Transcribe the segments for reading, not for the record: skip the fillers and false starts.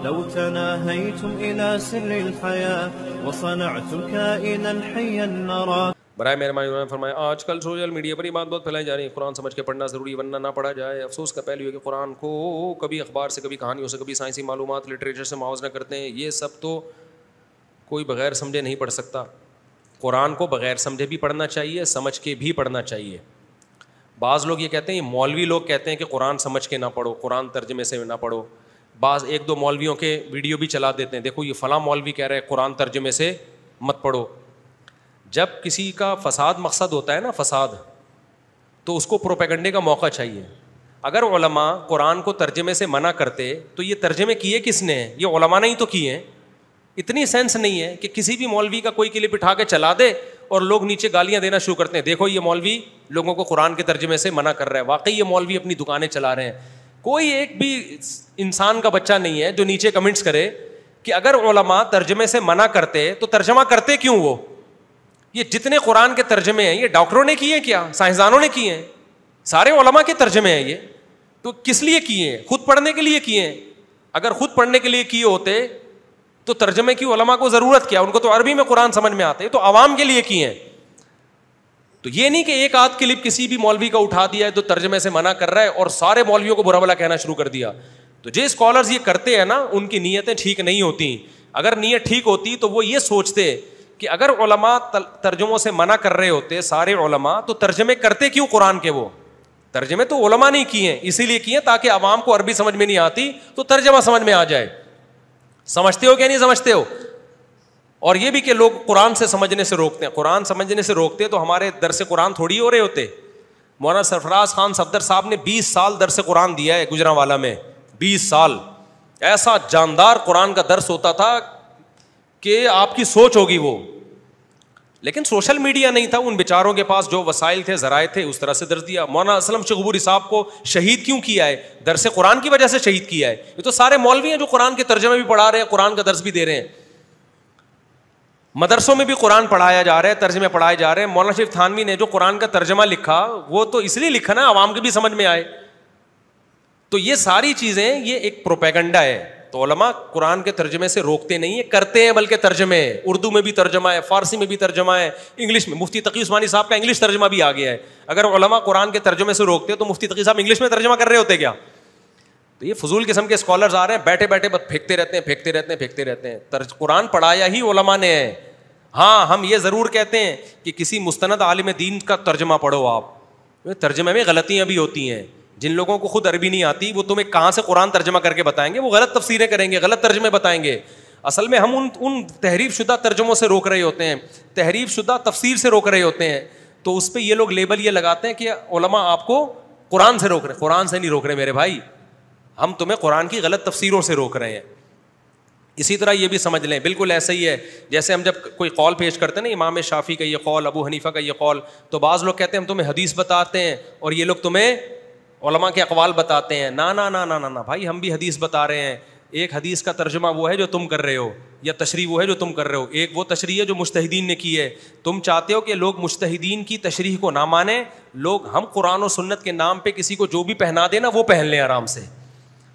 لو تناهيتم إلى سر الحياة وصنعتم كائنا حيا نرى. برائے مہربانی انہوں نے فرمایا آج کل سوشل میڈیا پر یہ بات بہت پھیلائی جا رہی ہے قرآن سمجھ کے پڑھنا ضروری ورنہ نہ پڑھا جائے. افسوس کا پہلو ہے کہ قرآن کو کبھی اخبار سے، کبھی کہانیوں سے، کبھی سائنسی معلومات لٹریچر سے موازنہ کرتے ہیں. یہ سب تو کوئی بغیر سمجھے نہیں پڑھ سکتا. قرآن کو بغیر سمجھے بھی پڑھنا چاہیے، سمجھ کے بھی پڑھنا چاہیے. بعض لوگ یہ کہتے ہیں، مولوی لوگ کہتے ہیں کہ قرآن سمجھ کے نہ پڑھو، قرآن ترجمے سے نہ پڑھو. بعض ایک دو مولویوں کے ویڈیو بھی چلا دیتے ہیں، دیکھو یہ فلاں مولوی کہہ رہے ہیں قرآن ترجمے سے مت پڑھو. جب کسی کا فساد مقصد ہوتا ہے نا، فساد، تو اس کو پروپیگنڈے کا موقع چاہیے. اگر علماء قرآن کو ترجمے سے منع کرتے تو یہ ترجمے کیے کس نے ہیں؟ یہ علماء نے ہی تو کیے ہیں. اتنی سینس نہیں ہے کہ کسی بھی مولوی کا کوئی کلپ اٹھا کے چلا دے اور لوگ نیچے گالیاں دینا شروع کرتے ہیں، دیکھو یہ مولوی لوگوں کو قرآن کے ترجمے سے منع کر رہا ہے. واقعی یہ مولوی اپنی دکانیں چلا رہے ہیں. کوئی ایک بھی انسان کا بچہ نہیں ہے جو نیچے کمنٹس کرے کہ اگر علماء ترجمے سے منع کرتے تو ترجمہ کرتے کیوں وہ؟ یہ جتنے قرآن کے ترجمے ہیں یہ ڈاکٹروں نے کیے ہیں کیا؟ سائنسدانوں نے کیے ہیں؟ سارے علماء کے ترجمے ہیں. یہ تو کس لیے کیے ہیں؟ خود پڑھنے کے لیے کیے ہیں. اگر خود پڑھنے کے لیے کیے ہوتے تو ترجمے کی علماء کو ضرورت کیا؟ ان کو تو عربی میں قرآن سمجھ میں آتے. تو عوام کے لیے کیے ہیں. تو یہ نہیں کہ ایک آدھ کلپ کسی بھی مولوی کا اٹھا دیا ہے تو ترجمے سے منع کر رہا ہے اور سارے مولویوں کو برا بھلا کہنا شروع کر دیا. تو جو اسکالرز یہ کرتے ہیں نا ان کی نیتیں ٹھیک نہیں ہوتی. اگر نیت ٹھیک ہوتی تو وہ یہ سوچتے کہ اگر علماء ترجموں سے منع کر رہے ہوتے سارے علماء تو ترجمے کرتے کیوں قرآن کے؟ وہ ترجمے تو علماء نہیں کیے ہیں، اسی لیے کیے ہیں تاکہ عوام کو عربی سمجھ میں نہیں آتی تو ترجمہ سمجھ میں آ جائے. سمجھتے ہو کیا نہیں سمجھتے ہو؟ اور یہ بھی کہ لوگ قرآن سے سمجھنے سے روکتے ہیں. قرآن سمجھنے سے روکتے تو ہمارے درس قرآن تھوڑی ہو رہے ہوتے. مولانا سرفراز خان صفدر صاحب نے 20 سال درس قرآن دیا ہے گجرانوالہ میں. 20 سال ایسا جاندار قرآن کا درس ہوتا تھا کہ آپ کی سوچ ہوگی وہ. لیکن سوشل میڈیا نہیں تھا ان بیچاروں کے پاس، جو وسائل تھے ذرائع تھے اس طرح سے درس دیا. مولانا اسلم شغبوری صاحب کو شہید کیوں کیا ہے؟ درس قرآن کی وجہ سے شہید کیا ہے. یہ تو سارے مولوی ہیں جو قرآن کے ترجمے بھی پڑھا رہے ہیں، قرآن کا درس بھی دے رہے ہیں. مدرسوں میں بھی قرآن پڑھایا جا رہا ہے، ترجمے پڑھائے جا رہے ہیں. مولانا شریف تھانوی نے جو قرآن کا ترجمہ لکھا وہ تو اس لیے لکھا نا عوام کے بھی سمجھ میں آئے. تو یہ ساری چیزیں یہ ایک پروپیگنڈا ہے. تو علماء قرآن کے ترجمے سے روکتے نہیں ہیں، کرتے ہیں بلکہ ترجمے. اردو میں بھی ترجمہ ہے، فارسی میں بھی ترجمہ ہے، انگلش میں. مفتی تقی عثمانی صاحب کا انگلش ترجمہ بھی آ گیا ہے. اگر علماء قرآن کے ترجمے سے روکتے تو مفتی تقی صاحب انگلش میں ترجمہ کر رہے ہوتے کیا؟ تو یہ فضول قسم کے اسکالرز آ رہے ہیں، بیٹھے بیٹھے بس پھینکتے رہتے ہیں. قرآن پڑھایا ہی علماء نے ہے. ہاں ہم یہ ضرور کہتے ہیں کہ کسی مستند عالم دین کا ترجمہ پڑھو. آپ ترجمے میں غلطیاں بھی ہوتی ہیں. جن لوگوں کو خود عربی نہیں آتی وہ تمہیں کہاں سے قرآن ترجمہ کر کے بتائیں گے؟ وہ غلط تفسیریں کریں گے، غلط ترجمے بتائیں گے. اصل میں ہم ان تحریف شدہ ترجموں سے روک رہے ہوتے ہیں، تحریف شدہ تفسیر سے روک رہے ہوتے ہیں. تو اس پہ یہ لوگ لیبل یہ لگاتے ہیں کہ علماء آپ کو قرآن سے روک رہے. قرآن سے نہیں روک رہے میرے بھائی، ہم تمہیں قرآن کی غلط تفسیروں سے روک رہے ہیں. اسی طرح یہ بھی سمجھ لیں، بالکل ایسا ہی ہے جیسے ہم جب کوئی قول پیش کرتے ہیں نا، امام شافعی کا یہ قول، ابو حنیفہ کا یہ قول، تو بعض لوگ کہتے ہیں ہم تمہیں حدیث بتاتے ہیں اور یہ لوگ تمہیں علماء کے اقوال بتاتے ہیں. نا نا نا نا نا بھائی، ہم بھی حدیث بتا رہے ہیں. ایک حدیث کا ترجمہ وہ ہے جو تم کر رہے ہو، یا تشریح وہ ہے جو تم کر رہے ہو. ایک وہ تشریح ہے جو مجتہدین نے کی ہے. تم چاہتے ہو کہ لوگ مجتہدین کی تشریح کو نہ مانیں. ہم قرآن و سنت کے نام پہ کسی کو جو بھی پہنا دے نا وہ پہن لیں آرام سے.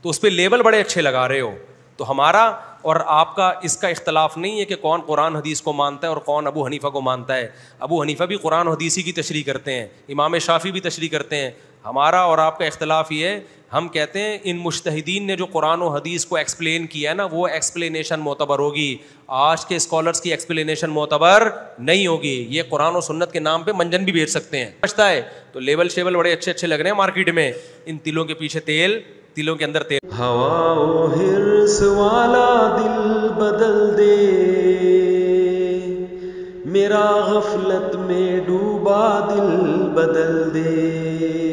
تو اس پہ لیبل بڑے اچھے لگا رہے ہو. تو ہمارا اور آپ کا اس کا اختلاف نہیں ہے کہ کون قرآن حدیث کو مانتا ہے اور کون ابو حنیفہ کو مانتا ہے. ابو حنیفہ بھی قرآن و حدیثی کی تشریح کرتے ہیں، امام شافعی بھی تشریح کرتے ہیں. ہمارا اور آپ کا اختلاف یہ ہے، ہم کہتے ہیں ان مجتہدین نے جو قرآن و حدیث کو ایکسپلین کیا ہے نا وہ ایکسپلینیشن معتبر ہوگی. آج کے اسکالرس کی ایکسپلینیشن معتبر نہیں ہوگی. یہ قرآن و سنت کے نام پہ منجن بھی بیچ سکتے ہیں. سمجھتا ہے تو لیبل شیبل بڑے اچھے اچھے لگ رہے ہیں مارکیٹ میں. ان تلوں کے پیچھے تیل، تلوں کے اندر تیل. ہوا و حرص والا دل بدل دے، میرا غفلت میں ڈوبا دل بدل دے.